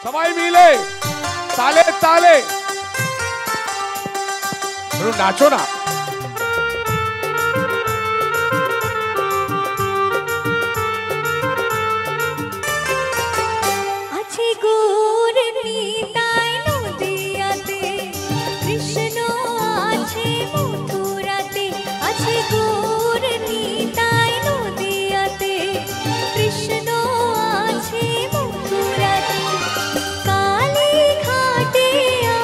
সবাই মিলে তালে তালে নাচো না। আছে গৌর নিতাই নদিয়াতে, কৃষ্ণ আছে মথুরাতে। আছে গৌর নিতাই নদিয়াতে, কৃষ্ণ আছে মথুরাতে। কালী ঘাটে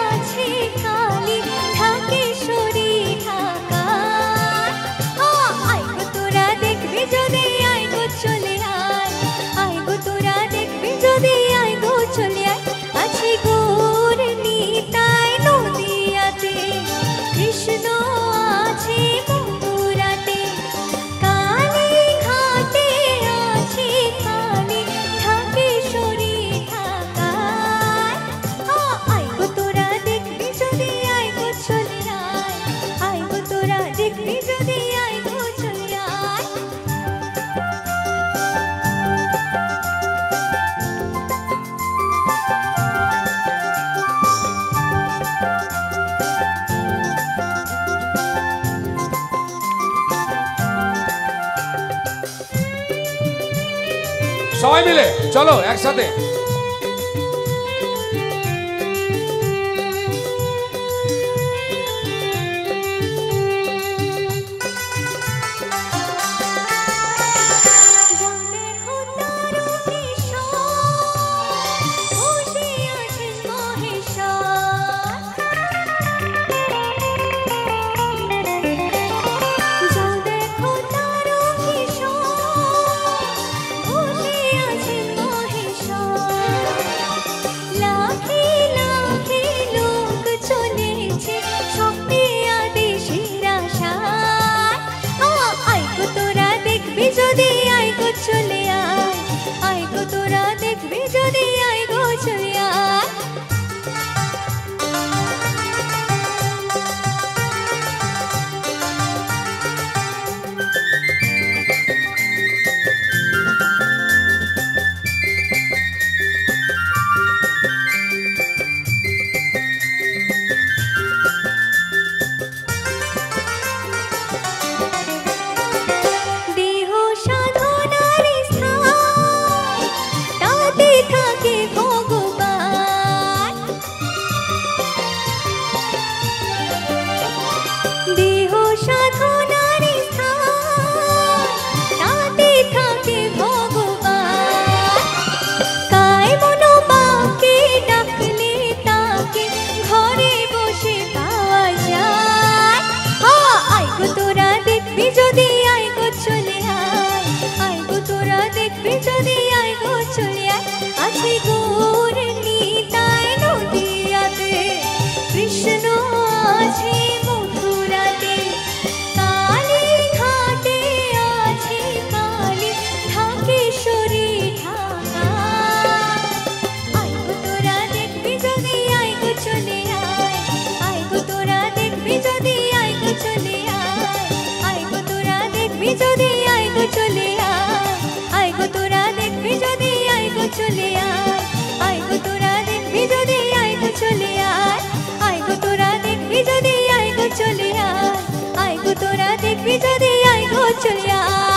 আছে কালী ঢাকেশ্বরী ঢাকায়। আয় গো তোরা দেখবি যদি, আয় গো চলে আয়। আয় গো তোরা দেখবি যদি, আয় গো চলে আয়। আছে গৌর নিতাই নদিয়াতে, কৃষ্ণ আছে মথুরাতে। কালী ঘাটে আছে কালী ঢাকেশ্বরী ঢাকায়। আয় গো তোরা দেখবি যদি, আয় গো চলে আয়। আয় গো তোরা দেখবি যদি, আয় গো চলে আয়। সবাই মিলে চলো একসাথে। যদি আয় গো চলে আয়। আয় গো তোরা দেখবি যদি, আয় গো চলে আয়। দেহ সাধনার স্থান, তাতে থাকে ভগবান। দেহ সাধনার স্থান, তাতে থাকে ভগবান। কায় মনো বাকে ডাকলে তাকে ঘরে বসে পাওয়া যায়। আয় গো তোরা দেখবি যদি, আয় গো চলে আয়। আয় গো তোরা দেখবি যদি, আয় গো চলে আয়। আছে গৌর নিতাই নদিয়াতে, কৃষ্ণ আছে মথুরাতে। কালী ঘাটে আছে কালী ঢাকেশ্বরী ঢাকায়। আয় গো তোরা দেখবি যদি, আয় গো চলে আয়। আয় গো তোরা দেখবি যদি, আয় গো চলে আয়। আয় গো তোরা দেখবি যদি, আয় গো চলে আয়। আয় গো তোরা দেখবি যদি, আয় গো চলে আয়। আয় গো তোরা দেখবি যদি, আয় গো চলে আয়। আয় গো তোরা দেখবি যদি, আয় গো চলে আয়। আয় গো তোরা দেখবি যদি, আয় গো চলে আয়।